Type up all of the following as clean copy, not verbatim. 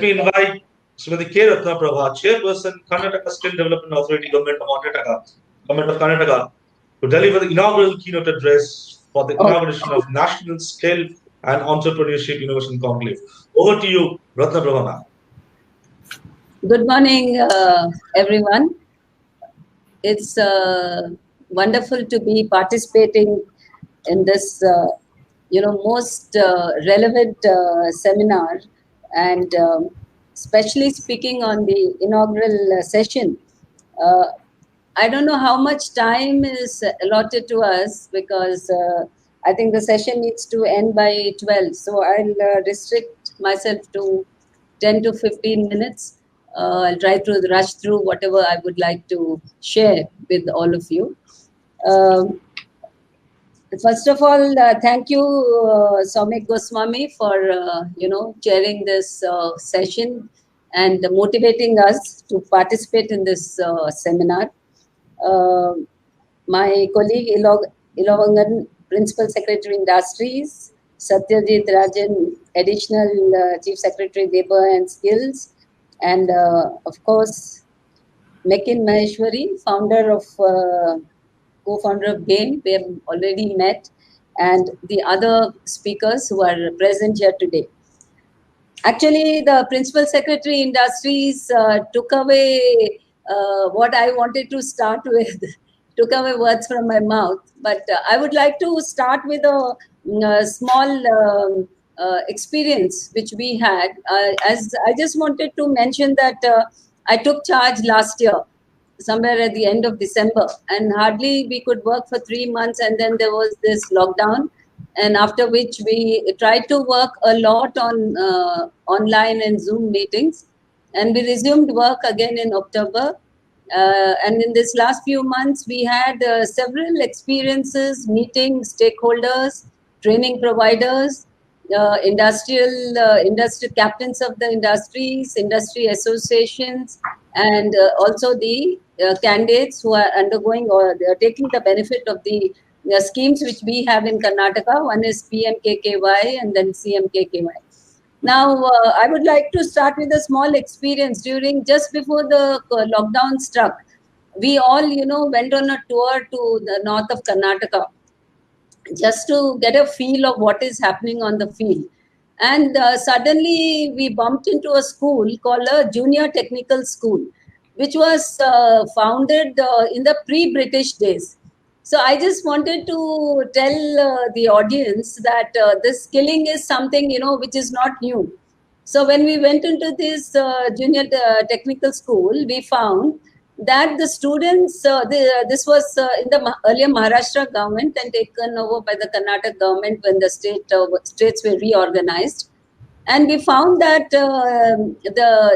me invite Srimati K. Ratna Prabha, Chairperson, Karnataka Skill Development Authority, Government of Karnataka, to deliver the inaugural keynote address for the inauguration of National Skill and Entrepreneurship Innovation Conclave. Over to you, Ratna Prabha, ma'am. Good morning, everyone. It's wonderful to be participating in this, most relevant seminar, and especially speaking on the inaugural session. I don't know how much time is allotted to us, because I think the session needs to end by 12. So I'll restrict myself to 10 to 15 minutes. I'll try to rush through whatever I would like to share with all of you. First of all, thank you, Soumik Goswami, for chairing this session and motivating us to participate in this seminar. My colleague Ilavangan, Principal Secretary Industries, Satyajit Rajan, Additional Chief Secretary Labor and Skills, and of course, Mekin Maheshwari, co-founder of GAIN. We have already met, and the other speakers who are present here today. Actually, the Principal Secretary Industries took away what I wanted to start with, took away words from my mouth. But I would like to start with a small experience which we had. As I just wanted to mention that I took charge last year, somewhere at the end of December, and hardly we could work for 3 months, and then there was this lockdown, and after which we tried to work a lot on online and Zoom meetings, and we resumed work again in October. And in this last few months, we had several experiences meeting stakeholders, training providers, industry captains of the industries, industry associations, and also the candidates who are undergoing or they are taking the benefit of the schemes which we have in Karnataka. One is PMKKY and then CMKKY. Now, I would like to start with a small experience. Just before the lockdown struck, we all, went on a tour to the north of Karnataka just to get a feel of what is happening on the field. And suddenly we bumped into a school called a Junior Technical School, which was founded in the pre-British days. So I just wanted to tell the audience that this skilling is something, which is not new. So when we went into this Junior Technical School, we found that the students, this was in the earlier Maharashtra government and taken over by the Karnataka government when the states were reorganized. And we found that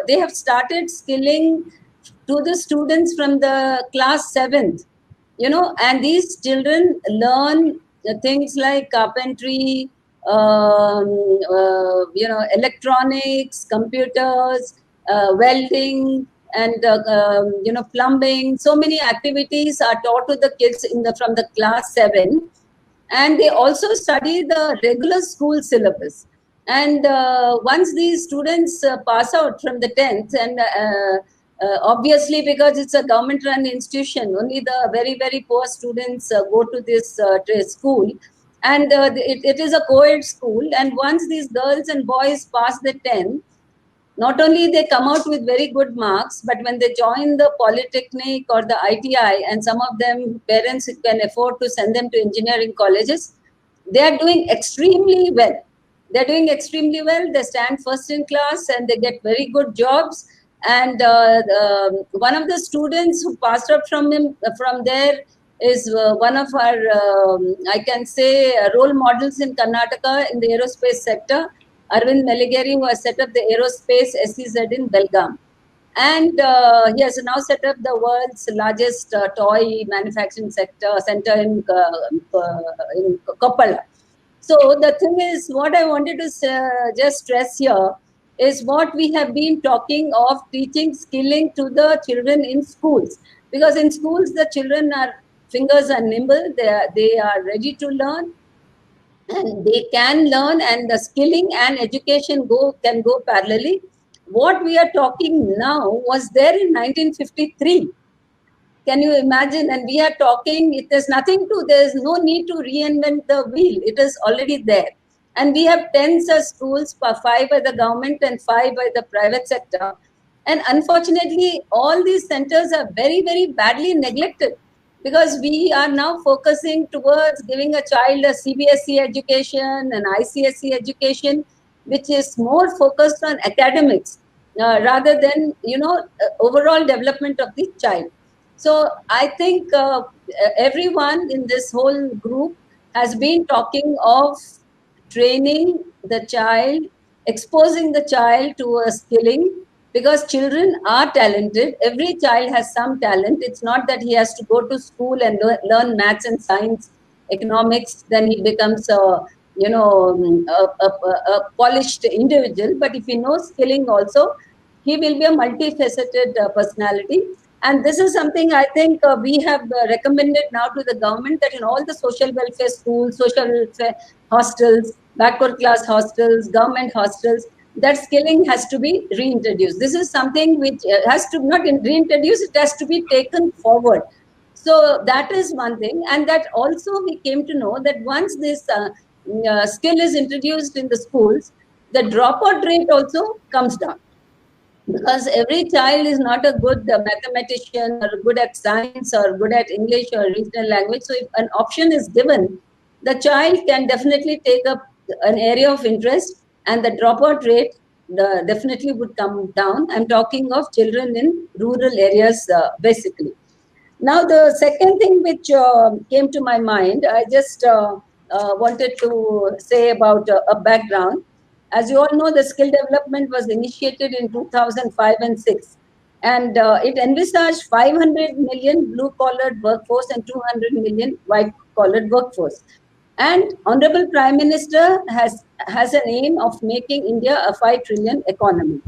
they have started skilling to the students from the class 7th, and these children learn things like carpentry, electronics, computers, welding, and plumbing. So many activities are taught to the kids from the class 7, and they also study the regular school syllabus. And once these students pass out from the 10th, and obviously because it's a government-run institution, only the very, very poor students go to this school, and it is a co-ed school. And once these girls and boys pass the 10th, not only they come out with very good marks, but when they join the polytechnic or the ITI, and some of them parents can afford to send them to engineering colleges, they are doing extremely well. They're doing extremely well. They stand first in class and they get very good jobs. And one of the students who passed out from there is one of our, I can say, role models in Karnataka in the aerospace sector, Arvind Meligeri, who has set up the aerospace SEZ in Belgaum. And he has now set up the world's largest toy manufacturing center in Koppala. So the thing is, what I wanted to just stress here is what we have been talking of, teaching skilling to the children in schools. Because in schools, the children fingers are nimble, they are ready to learn, and they can learn, and the skilling and education can go parallelly. what we are talking now was there in 1953. Can you imagine? And we are talking, it is nothing to, there is no need to reinvent the wheel. It is already there. And we have 10 such schools, 5 by the government and 5 by the private sector. And unfortunately, all these centers are very, very badly neglected, because we are now focusing towards giving a child a CBSE education, an ICSE education, which is more focused on academics rather than, overall development of the child. So I think everyone in this whole group has been talking of training the child, exposing the child to a skilling, because children are talented. Every child has some talent. It's not that he has to go to school and learn maths and science, economics, then he becomes a polished individual. But if he knows skilling also, he will be a multifaceted personality. And this is something I think we have recommended now to the government, that in all the social welfare schools, social welfare hostels, backward class hostels, government hostels, that skilling has to be reintroduced. This is something which has to not reintroduce, it has to be taken forward. So that is one thing. And that also we came to know that once this skill is introduced in the schools, the dropout rate also comes down, because every child is not a good mathematician or good at science or good at English or regional language. So if an option is given, the child can definitely take up an area of interest, and the dropout rate definitely would come down. I'm talking of children in rural areas basically. Now, the second thing which came to my mind, I just wanted to say about a background. As you all know, the skill development was initiated in 2005 and 6. And it envisaged 500 million blue-collared workforce and 200 million white-collared workforce. And Honorable Prime Minister has an aim of making India a 5 trillion economy.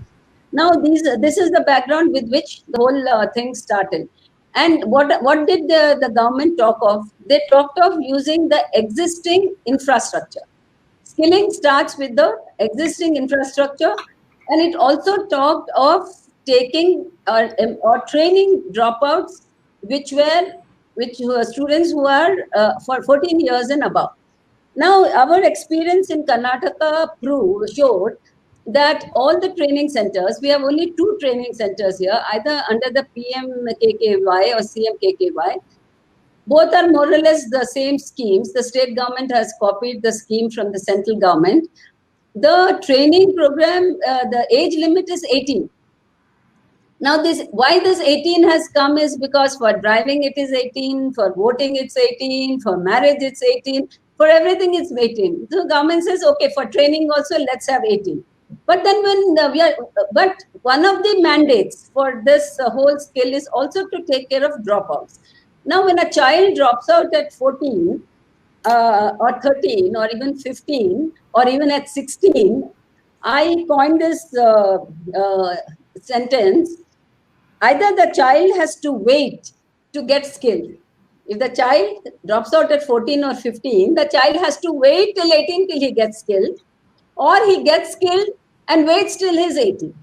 Now, this is the background with which the whole thing started. And what did the government talk of? They talked of using the existing infrastructure. Skilling starts with the existing infrastructure, and it also talked of taking or training dropouts, which were students who are for 14 years and above. Now, our experience in Karnataka showed that all the training centers, we have only 2 training centers here, either under the PMKKY or CMKKY. Both are more or less the same schemes. The state government has copied the scheme from the central government. The training program, the age limit is 18. Now, why this 18 has come is because for driving it is 18, for voting it's 18, for marriage it's 18, for everything it's 18. So government says, okay, for training also let's have 18. But then but one of the mandates for this whole skill is also to take care of dropouts. Now, when a child drops out at 14 or 13 or even 15 or even at 16, I coined this sentence: either the child has to wait to get skilled. If the child drops out at 14 or 15, the child has to wait till 18 till he gets skilled, or he gets skilled and waits till he's 18.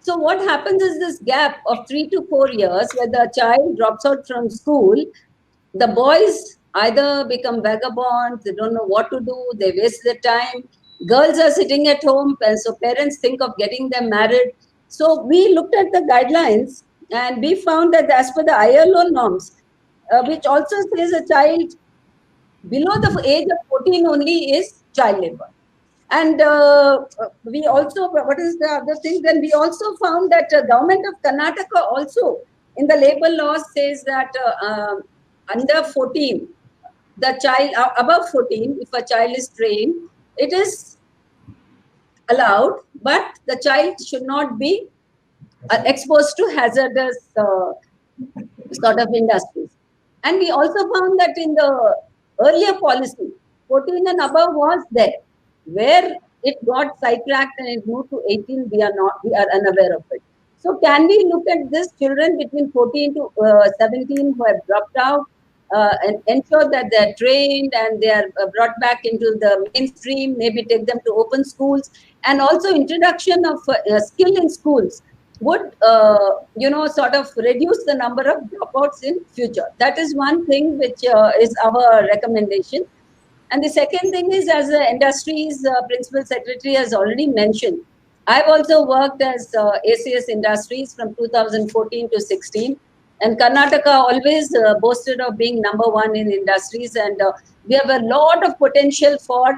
So what happens is this gap of 3 to 4 years where the child drops out from school, the boys either become vagabonds, they don't know what to do, they waste their time. Girls are sitting at home, and so parents think of getting them married. So we looked at the guidelines, and we found that as per the ILO norms, which also says a child below the age of 14 only is child labor. And we also, what is the other thing? Then we also found that government of Karnataka also in the labor law says that under 14, the child above 14, if a child is trained, it is allowed, but the child should not be exposed to hazardous sort of industries. And we also found that in the earlier policy, 14 and above was there. Where it got sidetracked and it moved to 18, we are unaware of it. So can we look at this children between 14 to 17 who have dropped out? and ensure that they are trained and they are brought back into the mainstream, maybe take them to open schools, and also introduction of skill in schools would, sort of reduce the number of dropouts in future. That is one thing which is our recommendation. And the second thing is, as the industry's principal secretary has already mentioned, I've also worked as ACS Industries from 2014 to 16. And Karnataka always boasted of being number one in industries. And we have a lot of potential for,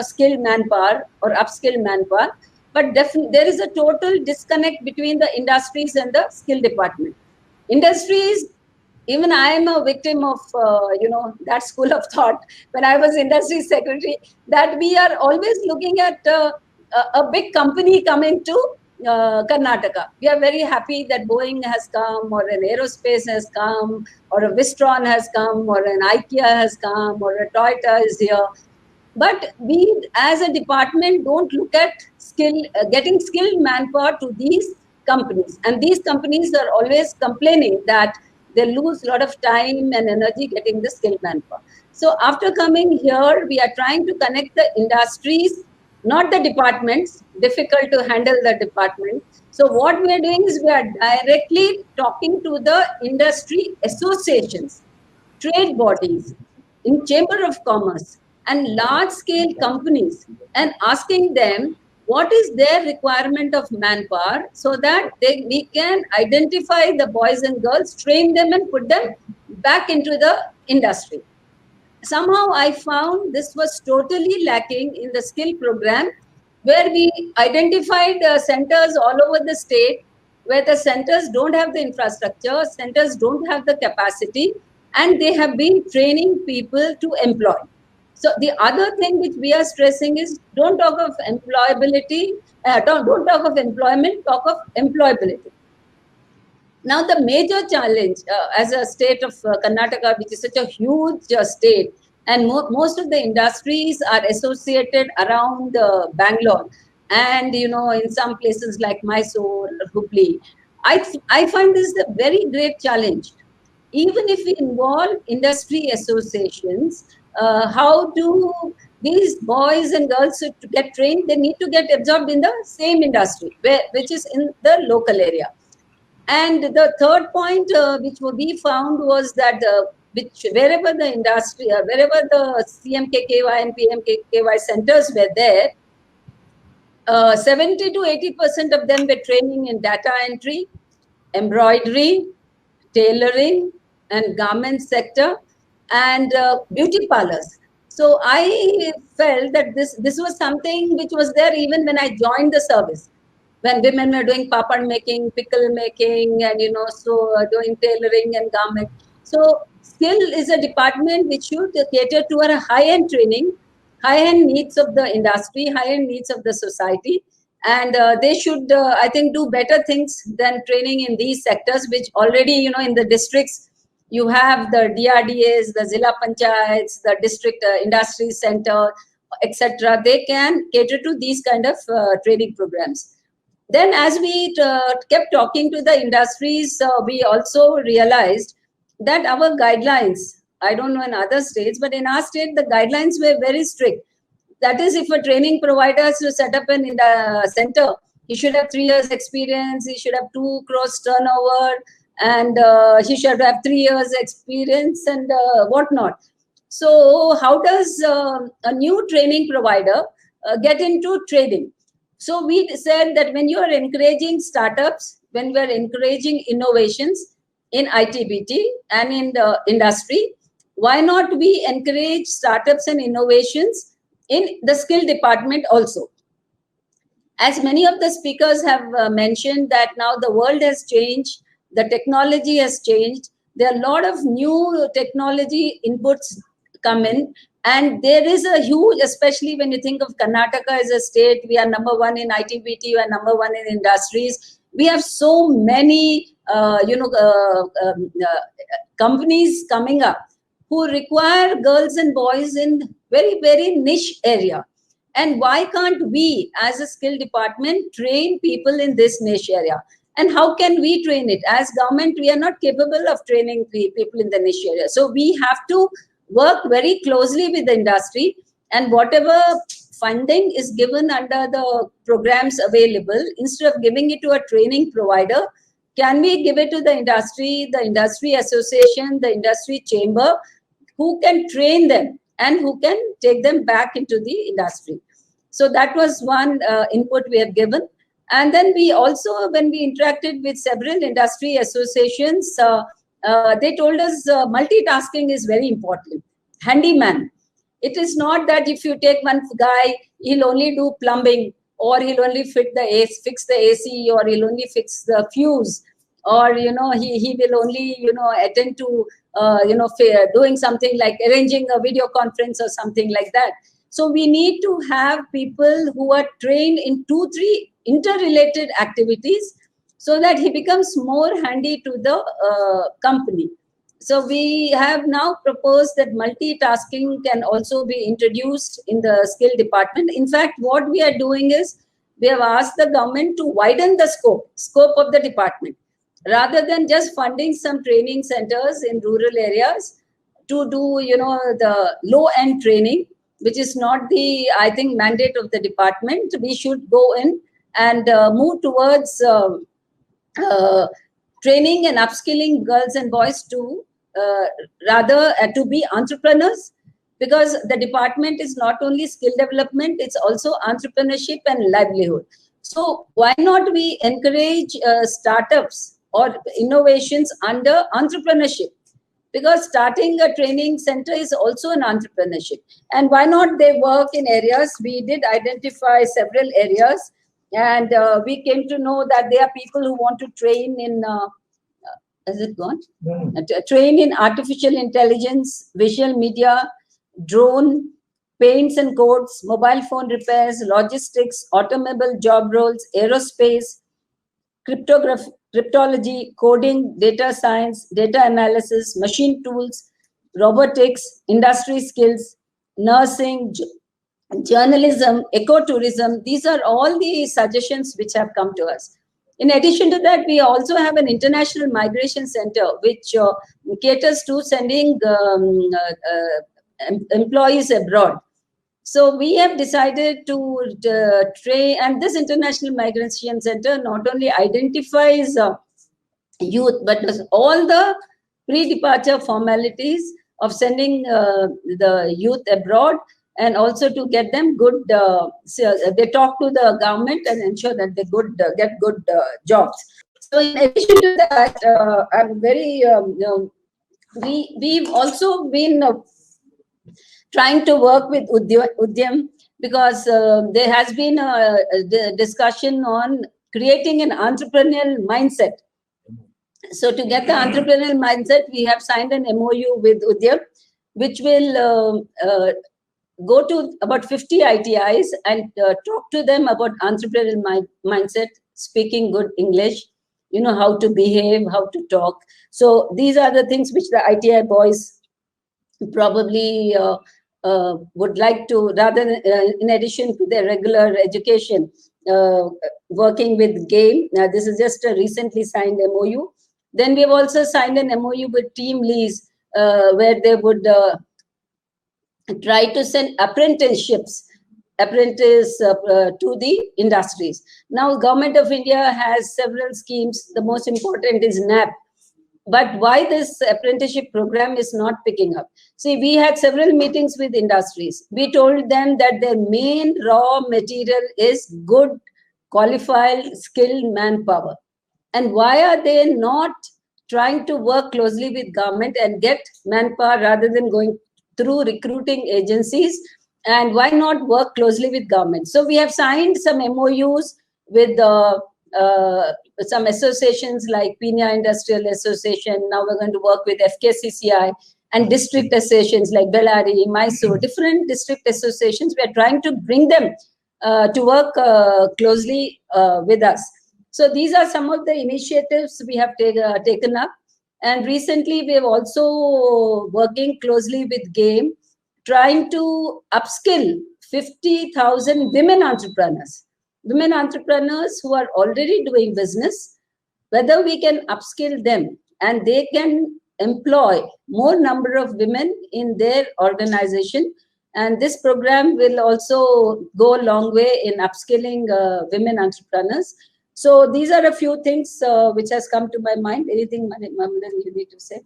skilled manpower or upskilled manpower. But definitely there is a total disconnect between the industries and the skill department. Industries, even I am a victim of, that school of thought when I was industry secretary, that we are always looking at a big company coming to Karnataka. We are very happy that Boeing has come, or an aerospace has come, or a Wistron has come, or an IKEA has come, or a Toyota is here. But we, as a department, don't look at getting skilled manpower to these companies. And these companies are always complaining that they lose a lot of time and energy getting the skilled manpower. So after coming here, we are trying to connect the industries, not the departments. Difficult to handle the department. So what we are doing is we are directly talking to the industry associations, trade bodies, in Chamber of Commerce, and large-scale companies, and asking them what is their requirement of manpower, so that we can identify the boys and girls, train them, and put them back into the industry. Somehow I found this was totally lacking in the skill program, where we identified centers all over the state, where the centers don't have the infrastructure, centers don't have the capacity, and they have been training people to employ. So the other thing which we are stressing is, don't talk of employability, don't talk of employment, talk of employability. Now, the major challenge as a state of Karnataka, which is such a huge state, and most of the industries are associated around Bangalore, and in some places like Mysore, Hubli. I find this a very great challenge. Even if we involve industry associations, how do these boys and girls to get trained? They need to get absorbed in the same industry, which is in the local area. And the third point which we found was that wherever the industry, wherever the CMKKY and PMKKY centers were there, 70 to 80% of them were training in data entry, embroidery, tailoring, and garment sector, and beauty parlors. So I felt that this was something which was there even when I joined the service, when women were doing papad making, pickle making, and doing tailoring and garment. So skill is a department which should cater to our high-end training, high-end needs of the industry, high-end needs of the society, and they should, I think, do better things than training in these sectors, which already, in the districts, you have the DRDAs, the Zilla Panchayats, the district industry center, etc. They can cater to these kind of training programs. Then as we kept talking to the industries, we also realized that our guidelines, I don't know in other states, but in our state, the guidelines were very strict. That is, if a training provider has to set up in the center, he should have 3 years experience, he should have 2 crores turnover, and he should have 3 years experience and whatnot. So how does a new training provider get into training? So we said that when you are encouraging startups, when we are encouraging innovations in ITBT and in the industry, why not we encourage startups and innovations in the skill department also? As many of the speakers have mentioned, that now the world has changed, the technology has changed, there are a lot of new technology inputs come in, and there is a huge, especially when you think of Karnataka as a state, we are number 1 in ITBT, we are number 1 in industries. We have so many, companies coming up who require girls and boys in very, very niche area. And why can't we, as a skill department, train people in this niche area? And how can we train it? As government, we are not capable of training people in the niche area. So we have to work very closely with the industry, and whatever funding is given under the programs available, instead of giving it to a training provider, can we give it to the industry association, the industry chamber, who can train them and who can take them back into the industry? So that was one input we have given. And then we also, when we interacted with several industry associations, they told us multitasking is very important. Handyman. It is not that if you take one guy, he'll only do plumbing, or he'll only fix the AC, or he'll only fix the fuse, or he will only attend to doing something like arranging a video conference or something like that. So we need to have people who are trained in 2-3 interrelated activities, so that he becomes more handy to the company. So we have now proposed that multitasking can also be introduced in the skill department. In fact, what we are doing is, we have asked the government to widen the scope of the department, rather than just funding some training centers in rural areas to do the low end training, which is not the, I think, mandate of the department. We should go in and move towards training and upskilling girls and boys to rather to be entrepreneurs, because the department is not only skill development, it's also entrepreneurship and livelihood. So why not we encourage startups or innovations under entrepreneurship? Because starting a training center is also an entrepreneurship. And why not they work in areas? We did identify several areas, and we came to know that there are people who want to train in, is it gone? Train in artificial intelligence, visual media, drone, paints and codes, mobile phone repairs, logistics, automobile job roles, aerospace, cryptology, coding, data science, data analysis, machine tools, robotics, industry skills, nursing, journalism, ecotourism. These are all the suggestions which have come to us. In addition to that, we also have an international migration center which caters to sending employees abroad. So we have decided to train, and this international migration center not only identifies youth, but does all the pre-departure formalities of sending the youth abroad, and also to get them good, they talk to the government and ensure that they get good jobs. So in addition to that, I'm very, we've also been trying to work with Udyam, because there has been a discussion on creating an entrepreneurial mindset. So to get the entrepreneurial mindset, we have signed an MOU with Udyam, which will go to about 50 ITIs and talk to them about entrepreneurial mindset, speaking good English, how to behave, how to talk. So these are the things which the ITI boys probably would like to, rather than, in addition to their regular education, working with game. Now, this is just a recently signed MOU. Then we have also signed an MOU with Team Lease, where they would try to send apprentice to the industries. Now, Government of India has several schemes. The most important is NAP. But why this apprenticeship program is not picking up? See, we had several meetings with industries. We told them that their main raw material is good, qualified, skilled manpower. And why are they not trying to work closely with government and get manpower rather than going through recruiting agencies? And why not work closely with government? So we have signed some MOUs with some associations like Pina Industrial Association. Now we're going to work with FKCCI and district associations like Bellary, Mysore, different district associations. We are trying to bring them to work closely with us. So these are some of the initiatives we have taken up. And recently we have also working closely with GAME, trying to upskill 50,000 women entrepreneurs who are already doing business, whether we can upskill them and they can employ more number of women in their organization. And this program will also go a long way in upskilling women entrepreneurs. So these are a few things which has come to my mind. Anything, Mamulan, you need to say?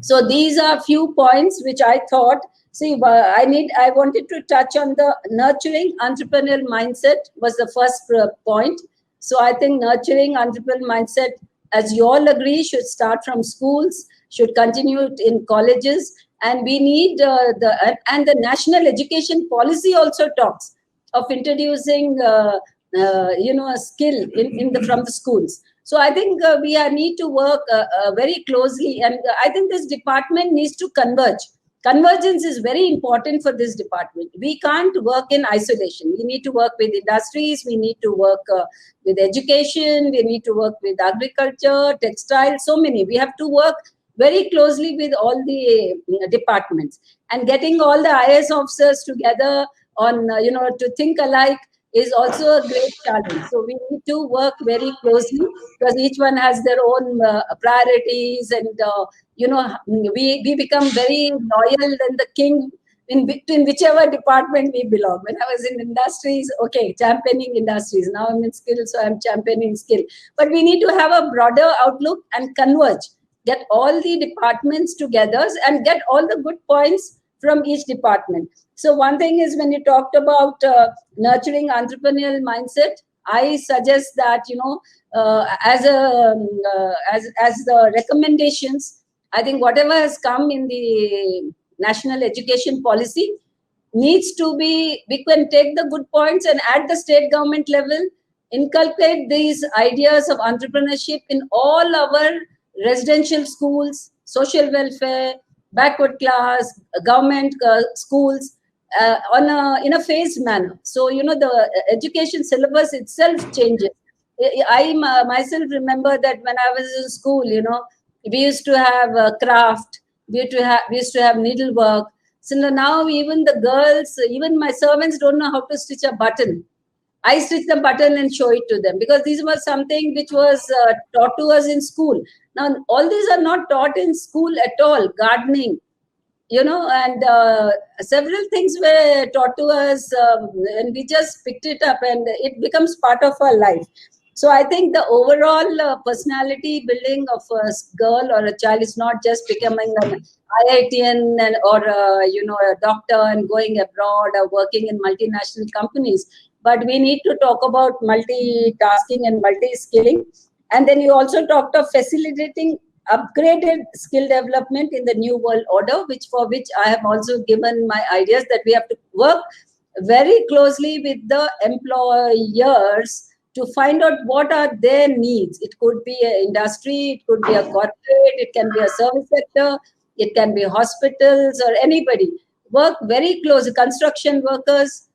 So these are few points which I thought, see, I wanted to touch on the nurturing entrepreneurial mindset was the first point. So I think nurturing entrepreneurial mindset, as you all agree, should start from schools, should continue in colleges, and we need the national education policy also talks of introducing a skill from the schools. So I think we need to work very closely, and I think this department needs to converge. Convergence is very important for this department. We can't work in isolation. We need to work with industries. We need to work with education. We need to work with agriculture, textile, so many. We have to work very closely with all the departments, and getting all the IAS officers together on, to think alike is also a great challenge. So we need to work very closely because each one has their own priorities, and we become very loyal than the king in whichever department we belong. When I was in industries, okay, championing industries. Now I'm in skill, so I'm championing skill. But we need to have a broader outlook and converge, get all the departments together and get all the good points from each department. So one thing is, when you talked about nurturing entrepreneurial mindset, I suggest that, as the recommendations, I think whatever has come in the national education policy needs to be, we can take the good points and at the state government level, inculcate these ideas of entrepreneurship in all our residential schools, social welfare, backward class, government schools, in a phased manner. So, the education syllabus itself changes. I myself remember that when I was in school, we used to have craft, we used to have needlework. So now even the girls, even my servants don't know how to stitch a button. I stitch the button and show it to them, because these were something which was taught to us in school. Now, all these are not taught in school at all. Gardening, and several things were taught to us, and we just picked it up and it becomes part of our life. So I think the overall personality building of a girl or a child is not just becoming an IITian or a doctor and going abroad or working in multinational companies, but we need to talk about multitasking and multi-skilling. And then you also talked of facilitating upgraded skill development in the new world order, for which I have also given my ideas that we have to work very closely with the employers to find out what are their needs. It could be an industry, it could be a corporate, it can be a service sector, it can be hospitals or anybody. Work very close, construction workers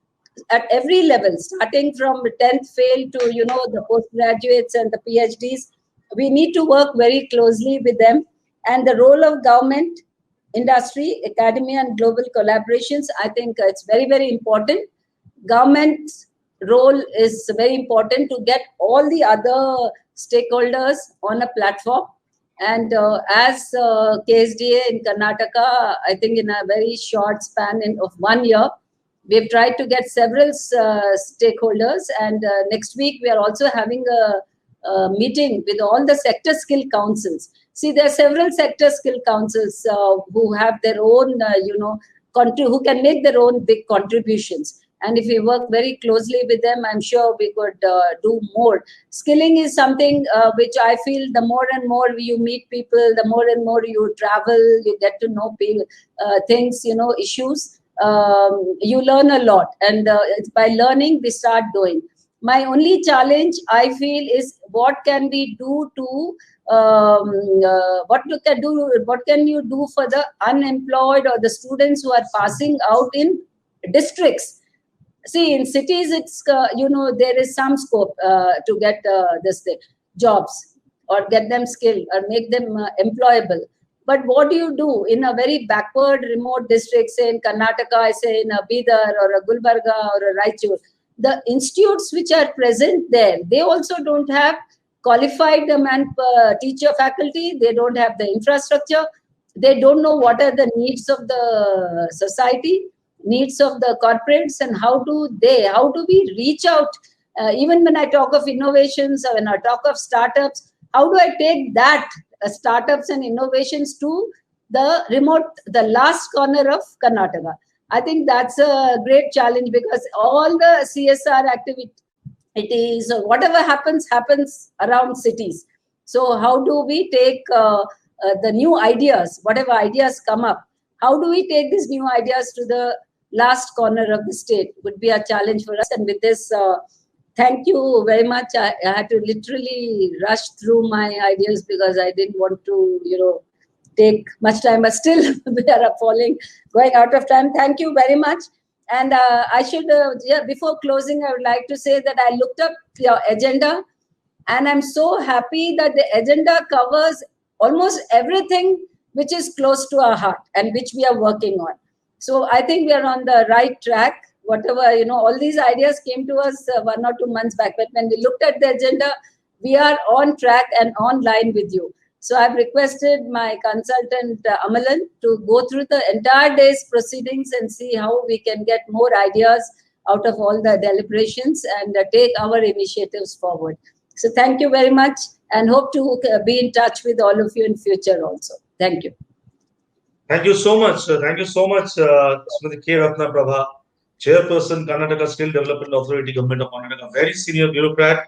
at every level, starting from the 10th fail to, the postgraduates and the PhDs. We need to work very closely with them. And the role of government, industry, academia, and global collaborations, I think it's very, very important. Government's role is very important to get all the other stakeholders on a platform. And as KSDA in Karnataka, I think in a very short span of 1 year, we've tried to get several stakeholders. And next week, we are also having a meeting with all the sector skill councils. See, there are several sector skill councils who have their own, who can make their own big contributions. And if we work very closely with them, I'm sure we could do more. Skilling is something which I feel the more and more you meet people, the more and more you travel, you get to know people, things, issues, you learn a lot. And by learning, we start doing. My only challenge, I feel, is what can we do to, what can you do for the unemployed or the students who are passing out in districts? See, in cities, it's, there is some scope to get jobs or get them skilled or make them employable. But what do you do in a very backward, remote district, say in Karnataka, I say in a Bidar or a Gulbarga or a Raichur? The institutes which are present there, they also don't have qualified teacher faculty. They don't have the infrastructure. They don't know what are the needs of the society, needs of the corporates, and how do we reach out? Even when I talk of innovations, or when I talk of startups, how do I take that startups and innovations to the last corner of Karnataka? I think that's a great challenge, because all the CSR activities or whatever happens around cities. So how do we take the new ideas, whatever ideas come up, how do we take these new ideas to the last corner of the state would be a challenge for us. And with this, thank you very much. I had to literally rush through my ideas because I didn't want to, take much time, but still we are going out of time. Thank you very much. And I should, before closing, I would like to say that I looked up your agenda, and I'm so happy that the agenda covers almost everything which is close to our heart and which we are working on. So I think we are on the right track. Whatever, all these ideas came to us 1 or 2 months back, but when we looked at the agenda, we are on track and on line with you. So I've requested my consultant Amalan to go through the entire day's proceedings and see how we can get more ideas out of all the deliberations and take our initiatives forward. So thank you very much, and hope to be in touch with all of you in future also. Thank you. Thank you so much. Thank you so much, Srimati K. Ratna Prabha, Chairperson, Karnataka Skill Development Authority, Government of Karnataka, very senior bureaucrat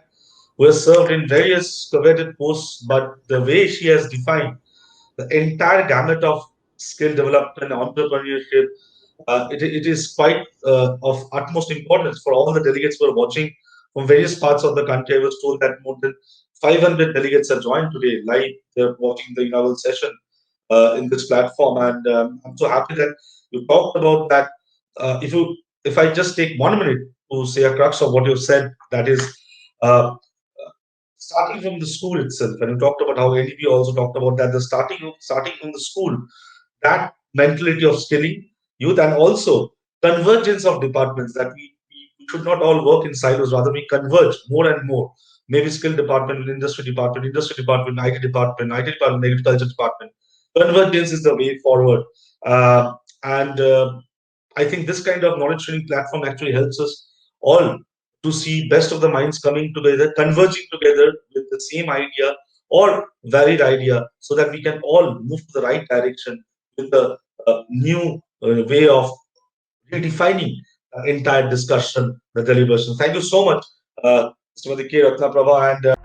who has served in various coveted posts, but the way she has defined the entire gamut of skill development and entrepreneurship, it is quite of utmost importance for all the delegates who are watching from various parts of the country. I was told that more than 500 delegates are joined today live. They're watching the inaugural session in this platform, and I'm so happy that you talked about that. If I just take 1 minute to say a crux of what you said, that is starting from the school itself, and you talked about how NDP also talked about that, the starting from the school, that mentality of skilling youth, and also convergence of departments, that we should not all work in silos, rather we converge more and more. Maybe skill department, industry department, IT department, agriculture department. Convergence is the way forward. I think this kind of knowledge sharing platform actually helps us all to see best of the minds coming together, converging together with the same idea or varied idea, so that we can all move to the right direction with the new way of redefining the entire discussion, the deliberation. Thank you so much, Srimati K. Ratna Prabha, and